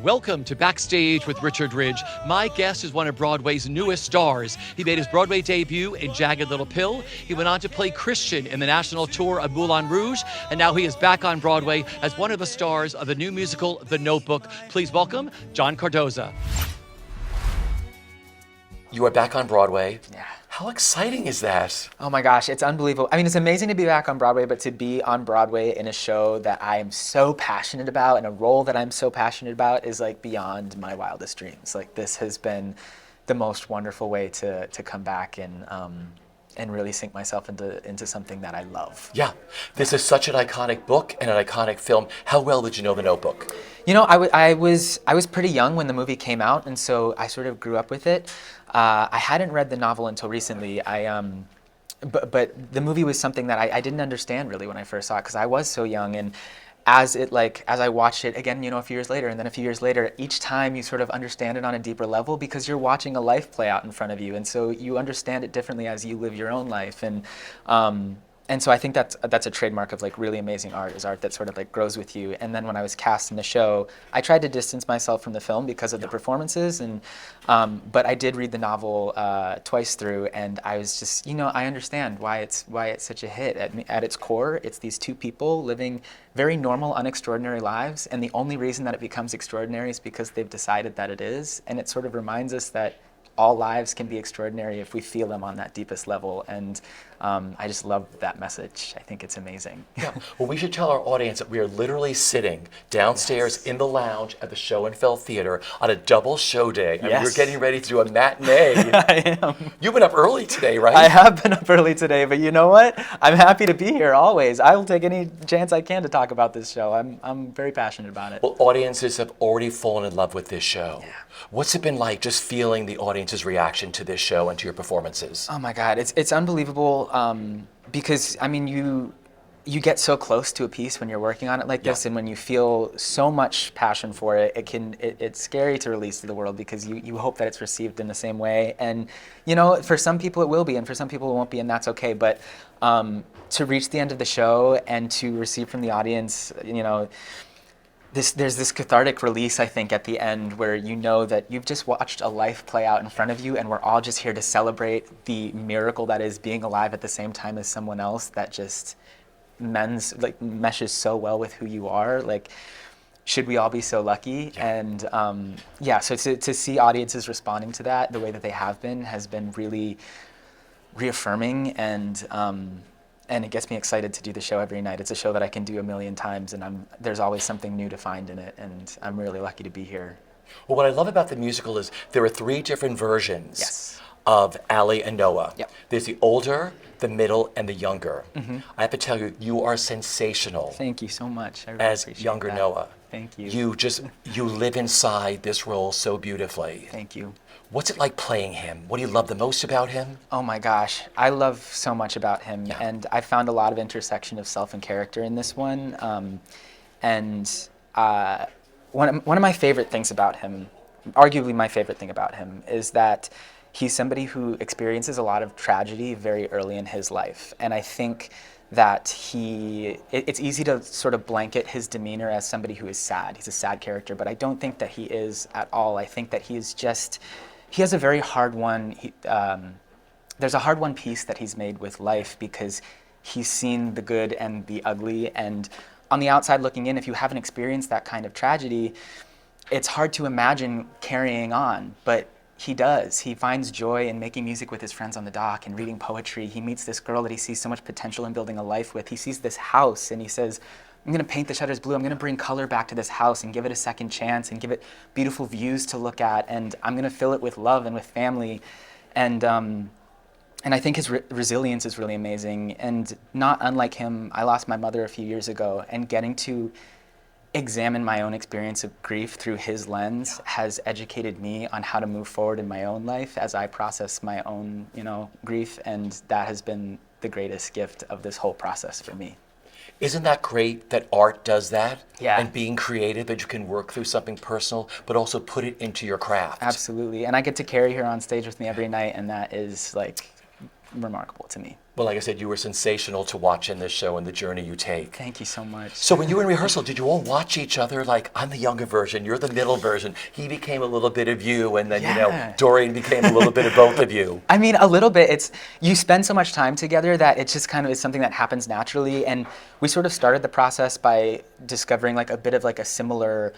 Welcome to Backstage with Richard Ridge. My guest is one of Broadway's newest stars. He made his Broadway debut in Jagged Little Pill. He went on to play Christian in the national tour of Moulin Rouge, and now he is back on Broadway as one of the stars of the new musical, The Notebook. Please welcome John Cardoza. You are back on Broadway. Yeah. How exciting is that? Oh my gosh, it's unbelievable. I mean, it's amazing to be back on Broadway, but to be on Broadway in a show that I am so passionate about and a role that I'm so passionate about is like beyond my wildest dreams. Like this has been the most wonderful way to come back and really sink myself into something that I love. Yeah, this is such an iconic book and an iconic film. How well did you know The Notebook? You know, I was pretty young when the movie came out, and so I sort of grew up with it. I hadn't read the novel until recently. But the movie was something that I didn't understand really when I first saw it because I was so young. And as I watched it again, you know, a few years later, and then a few years later, each time you sort of understand it on a deeper level because you're watching a life play out in front of you, and so you understand it differently as you live your own life. And so I think that's a trademark of like really amazing art, is art that sort of like grows with you. And then when I was cast in the show, I tried to distance myself from the film because of the performances, and but I did read the novel twice through, and I was just, you know, I understand why it's such a hit. At its core, it's these two people living very normal, unextraordinary lives, and the only reason that it becomes extraordinary is because they've decided that it is. And it sort of reminds us that all lives can be extraordinary if we feel them on that deepest level. And I just love that message. I think it's amazing. Yeah. Well, we should tell our audience that we are literally sitting downstairs in the lounge at the Show and Fell Theater on a double show day. And we're getting ready to do a matinee. I am. You've been up early today, right? I have been up early today, but you know what? I'm happy to be here always. I will take any chance I can to talk about this show. I'm very passionate about it. Well, audiences have already fallen in love with this show. Yeah. What's it been like just feeling the audience's reaction to this show and to your performances? Oh my God, it's unbelievable because I mean you get so close to a piece when you're working on it like this, and when you feel so much passion for it, it's scary to release to the world because you hope that it's received in the same way. And you know, for some people it will be, and for some people it won't be, and that's okay. But to reach the end of the show and to receive from the audience, you know, there's this cathartic release, I think, at the end where you know that you've just watched a life play out in front of you, and we're all just here to celebrate the miracle that is being alive at the same time as someone else that just meshes so well with who you are. Like, should we all be so lucky? Yeah. And so to see audiences responding to that the way that they have been has been really reaffirming, and it gets me excited to do the show every night. It's a show that I can do a million times, and there's always something new to find in it, and I'm really lucky to be here. Well, what I love about the musical is there are 3 different versions Yes. of Allie and Noah. Yep. There's the older, the middle, and the younger. Mm-hmm. I have to tell you, you are sensational. Thank you so much. I really as appreciate younger that. Noah. Thank you. You live inside this role so beautifully. Thank you. What's it like playing him? What do you love the most about him? Oh my gosh, I love so much about him, Yeah. and I found a lot of intersection of self and character in this one. One of my favorite things about him, arguably my favorite thing about him, is that he's somebody who experiences a lot of tragedy very early in his life, and I think that it's easy to sort of blanket his demeanor as somebody who is sad. He's a sad character, but I don't think that he is at all. I think that he has a very hard-won, there's a hard-won piece that he's made with life because he's seen the good and the ugly, and on the outside looking in, if you haven't experienced that kind of tragedy, it's hard to imagine carrying on, but he does. He finds joy in making music with his friends on the dock and reading poetry. He meets this girl that he sees so much potential in building a life with. He sees this house and he says, I'm going to paint the shutters blue. I'm going to bring color back to this house and give it a second chance and give it beautiful views to look at. And I'm going to fill it with love and with family. And I think his resilience is really amazing. And not unlike him, I lost my mother a few years ago, and getting to examine my own experience of grief through his lens has educated me on how to move forward in my own life as I process my own, grief. And that has been the greatest gift of this whole process for me. Isn't that great that art does that? Yeah. And being creative, that you can work through something personal, but also put it into your craft. Absolutely. And I get to carry her on stage with me every night, and that is like remarkable to me. Well, like I said, you were sensational to watch in this show and the journey you take. Thank you so much. So when you were in rehearsal, did you all watch each other? Like, I'm the younger version, you're the middle version. He became a little bit of you, and then, you know, Dorian became a little bit of both of you. I mean, a little bit. It's, you spend so much time together that it's just kind of is something that happens naturally. And we sort of started the process by discovering like a bit of like a similar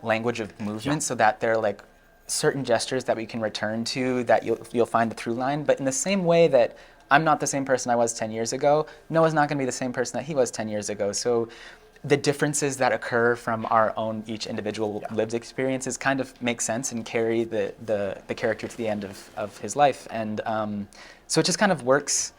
language of movement, so that they're like certain gestures that we can return to, that you'll find the through line. But in the same way that I'm not the same person I was 10 years ago, Noah's not going to be the same person that he was 10 years ago. So the differences that occur from our own each individual lived experiences kind of make sense and carry the character to the end of his life. And so it just kind of works.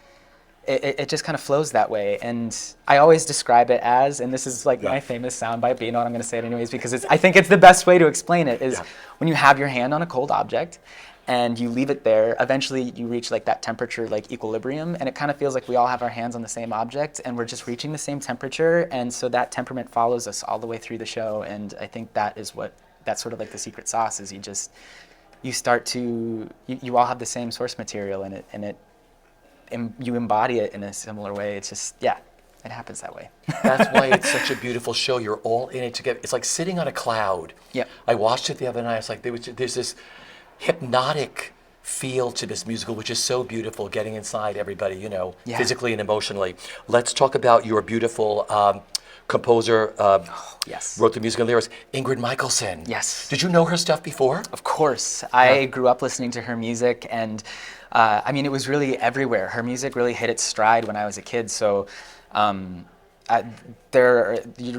It just kind of flows that way. And I always describe it as, and this is like my famous soundbite, but you know what, I'm going to say it anyways, because I think it's the best way to explain it, is when you have your hand on a cold object and you leave it there, eventually you reach like that temperature, like equilibrium, and it kind of feels like we all have our hands on the same object and we're just reaching the same temperature, and so that temperament follows us all the way through the show. And I think that is that's sort of like the secret sauce, is you start to, you all have the same source material, and you embody it in a similar way. It's just, it happens that way. That's why it's such a beautiful show. You're all in it together. It's like sitting on a cloud. Yep. I watched it the other night. It's like there's this hypnotic feel to this musical, which is so beautiful, getting inside everybody, you know, physically and emotionally. Let's talk about your beautiful composer, wrote the music and lyrics, Ingrid Michaelson. Yes. Did you know her stuff before? Of course. I grew up listening to her music, and I mean, it was really everywhere. Her music really hit its stride when I was a kid, so you'd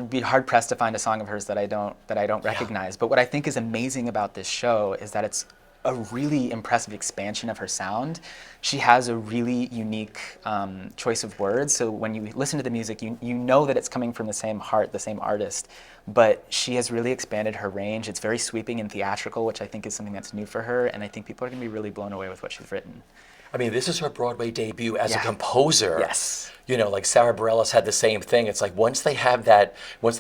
be hard pressed to find a song of hers that I don't recognize. But what I think is amazing about this show is that it's a really impressive expansion of her sound. She has a really unique choice of words. So when you listen to the music, you know that it's coming from the same heart, the same artist. But she has really expanded her range. It's very sweeping and theatrical, which I think is something that's new for her. And I think people are going to be really blown away with what she's written. I mean, this is her Broadway debut as a composer. Yes. You know, like Sarah Bareilles had the same thing. It's like once they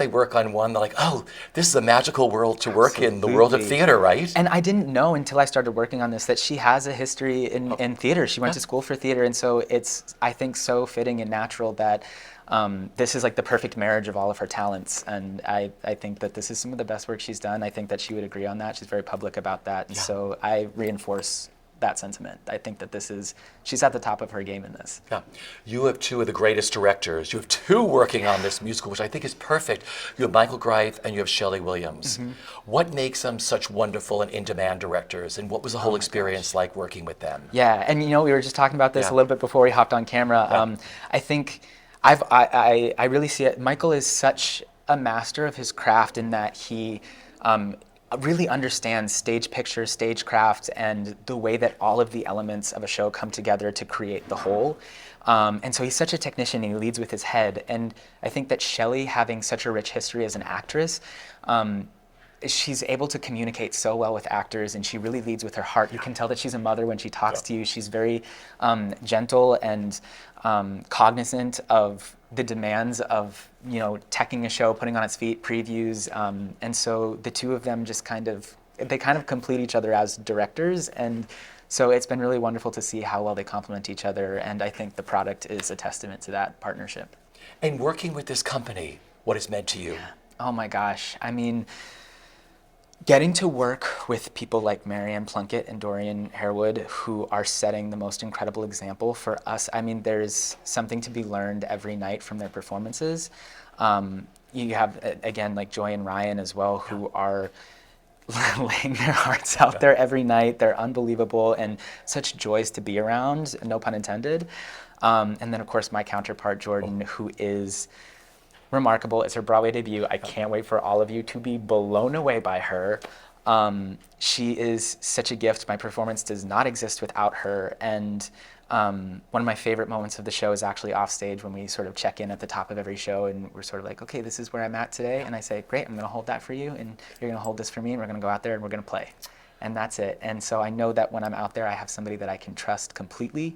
work on one, they're like, oh, this is a magical world to work in, the world of theater, right? And I didn't know until I started working on this that she has a history in theater. She went to school for theater, and so it's, I think, so fitting and natural that this is like the perfect marriage of all of her talents. And I think that this is some of the best work she's done. I think that she would agree on that. She's very public about that. And so I reinforce that sentiment. I think that she's at the top of her game in this. Yeah. You have two of the greatest directors. You have two working on this musical, which I think is perfect. You have Michael Greif and you have Shelley Williams. Mm-hmm. What makes them such wonderful and in-demand directors, and what was the whole experience like working with them? Yeah, and you know, we were just talking about this a little bit before we hopped on camera. I think I really see it. Michael is such a master of his craft in that he really understands stage picture, stagecraft, and the way that all of the elements of a show come together to create the whole. And so he's such a technician, and he leads with his head. And I think that Shelley, having such a rich history as an actress, she's able to communicate so well with actors, and she really leads with her heart. You can tell that she's a mother when she talks to you. She's very gentle and cognizant of the demands of, you know, teching a show, putting on its feet, previews, and so the two of them just kind of complete each other as directors, and so it's been really wonderful to see how well they complement each other, and I think the product is a testament to that partnership. And working with this company, what it's meant to you? Oh my gosh, I mean, getting to work with people like Marianne Plunkett and Dorian Harewood, who are setting the most incredible example for us. I mean, there's something to be learned every night from their performances. You have, again, like Joy and Ryan as well, who are laying their hearts out there every night. They're unbelievable and such joys to be around, no pun intended. And then, of course, my counterpart, Jordan, who is remarkable. It's her Broadway debut. I can't wait for all of you to be blown away by her. She is such a gift. My performance does not exist without her. And one of my favorite moments of the show is actually off stage when we sort of check in at the top of every show, and we're sort of like, okay, this is where I'm at today. And I say, great, I'm going to hold that for you, and you're going to hold this for me, and we're going to go out there and we're going to play. And that's it. And so I know that when I'm out there, I have somebody that I can trust completely.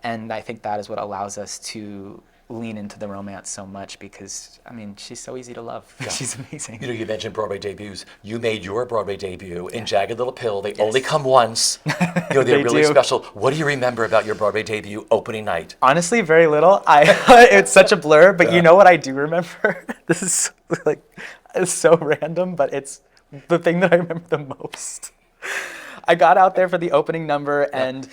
And I think that is what allows us to lean into the romance so much because, I mean, she's so easy to love. Yeah. She's amazing. You know, you mentioned Broadway debuts. You made your Broadway debut in Jagged Little Pill. They Yes. only come once. You know, they're They really do. special. What do you remember about your Broadway debut opening night? Honestly, very little. It's such a blur, but you know what I do remember? This is like, it's so random, but it's the thing that I remember the most. I got out there for the opening number, and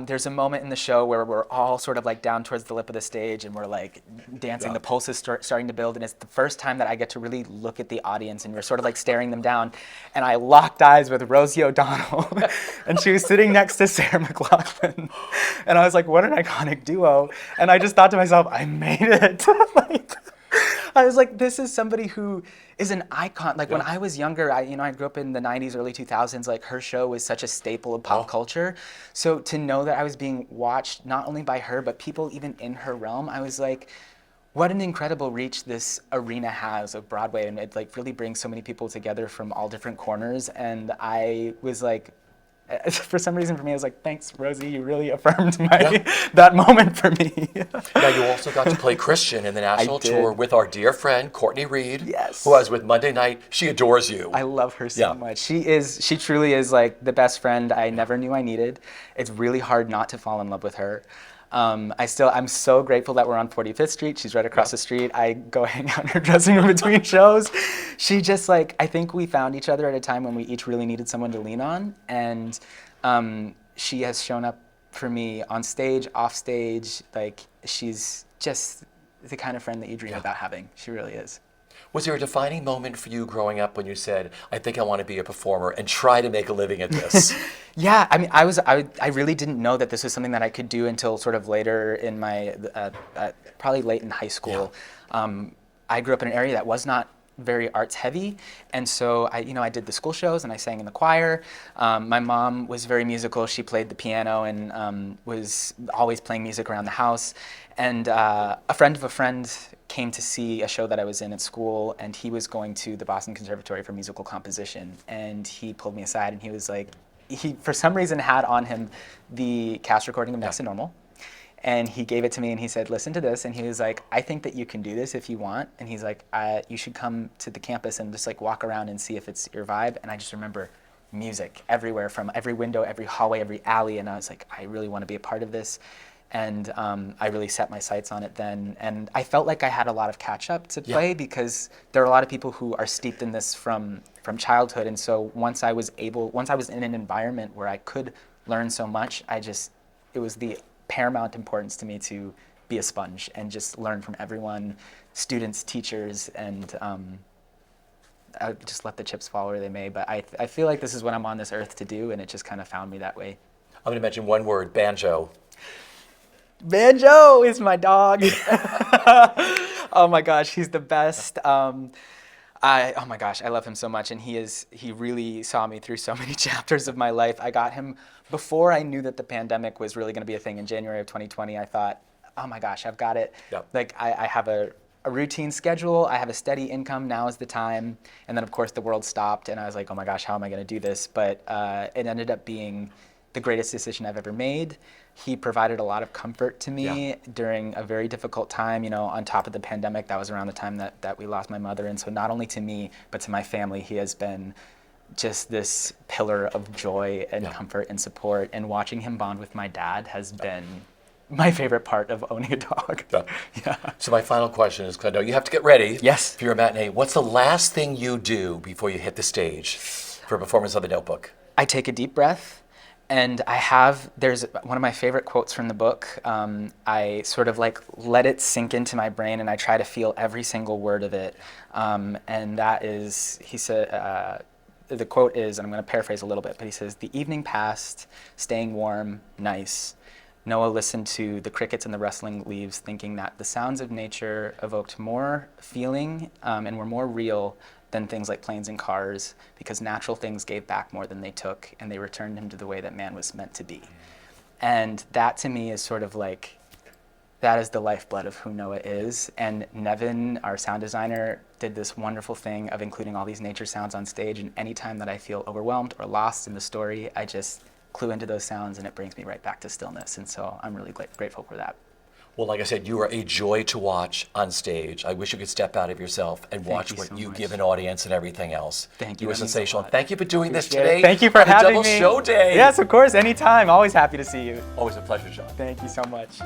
there's a moment in the show where we're all sort of like down towards the lip of the stage, and we're like dancing. The pulse is starting to build, and it's the first time that I get to really look at the audience, and we're sort of like staring them down. And I locked eyes with Rosie O'Donnell, and she was sitting next to Sarah McLachlan, and I was like, "What an iconic duo!" And I just thought to myself, "I made it!" Like, I was like, this is somebody who is an icon. Like when I was younger, I grew up in the 90s, early 2000s, like her show was such a staple of pop culture. So to know that I was being watched not only by her, but people even in her realm, I was like, what an incredible reach this arena has of Broadway. And it like really brings so many people together from all different corners. And I was like, for some reason for me, I was like, thanks, Rosie, you really affirmed that moment for me. Now, you also got to play Christian in the national tour with our dear friend, Courtney Reid, who I was with Monday night. She adores you. I love her so much. She truly is like the best friend I never knew I needed. It's really hard not to fall in love with her. I'm so grateful that we're on 45th Street. She's right across the street. I go hang out in her dressing room between shows. She just like, I think we found each other at a time when we each really needed someone to lean on. And she has shown up for me on stage, off stage. Like, she's just the kind of friend that you dream about having. She really is. Was there a defining moment for you growing up when you said, I think I want to be a performer and try to make a living at this? Yeah, I mean, I really didn't know that this was something that I could do until sort of later in my, probably late in high school. I grew up in an area that was not very arts heavy, and so I did the school shows and I sang in the choir. My mom was very musical. She played the piano and was always playing music around the house. And a friend of a friend came to see a show that I was in at school, and he was going to the Boston Conservatory for Musical Composition. And he pulled me aside and he was like, he for some reason had on him the cast recording of Next to Normal. And he gave it to me and he said, listen to this. And he was like, I think that you can do this if you want. And he's like, you should come to the campus and just like walk around and see if it's your vibe. And I just remember music everywhere, from every window, every hallway, every alley. And I was like, I really want to be a part of this. And I really set my sights on it then. And I felt like I had a lot of catch up to play because there are a lot of people who are steeped in this from childhood. And so once I was in an environment where I could learn so much, it was the paramount importance to me to be a sponge and just learn from everyone, students, teachers, and I just let the chips fall where they may. But I feel like this is what I'm on this earth to do, and it just kind of found me that way. I'm going to mention one word, Banjo. Banjo is my dog. Oh my gosh, he's the best. Oh my gosh, I love him so much, and he really saw me through so many chapters of my life. I got him before I knew that the pandemic was really going to be a thing in January of 2020. I thought, oh my gosh, I've got it. Like I have a routine schedule, I have a steady income, now is the time. And then of course the world stopped and I was like, oh my gosh, how am I going to do this? But it ended up being the greatest decision I've ever made. He provided a lot of comfort to me during a very difficult time. You know, on top of the pandemic, that was around the time that we lost my mother. And so not only to me, but to my family, he has been just this pillar of joy and comfort and support. And watching him bond with my dad has been my favorite part of owning a dog. So my final question is, I know you have to get ready for your matinee. What's the last thing you do before you hit the stage for a performance of The Notebook? I take a deep breath. And there's one of my favorite quotes from the book. I sort of like let it sink into my brain and I try to feel every single word of it. And that is, he said, the quote is, and I'm going to paraphrase a little bit, but he says, "The evening passed, staying warm, nice. Noah listened to the crickets and the rustling leaves, thinking that the sounds of nature evoked more feeling and were more real than things like planes and cars, because natural things gave back more than they took, and they returned him to the way that man was meant to be." And that to me is sort of like, that is the lifeblood of who Noah is. And Nevin, our sound designer, did this wonderful thing of including all these nature sounds on stage, and anytime that I feel overwhelmed or lost in the story, I just clue into those sounds and it brings me right back to stillness. And so I'm really grateful for that. Well, like I said, you are a joy to watch on stage. I wish you could step out of yourself and watch you what so you much. give an audience and everything else. Thank you. You were That means a sensational. lot. Thank you for doing this Appreciate it. today. Thank you for on the having Double me. Show Day. Yes, of course, anytime. Always happy to see you. Always a pleasure, John. Thank you so much.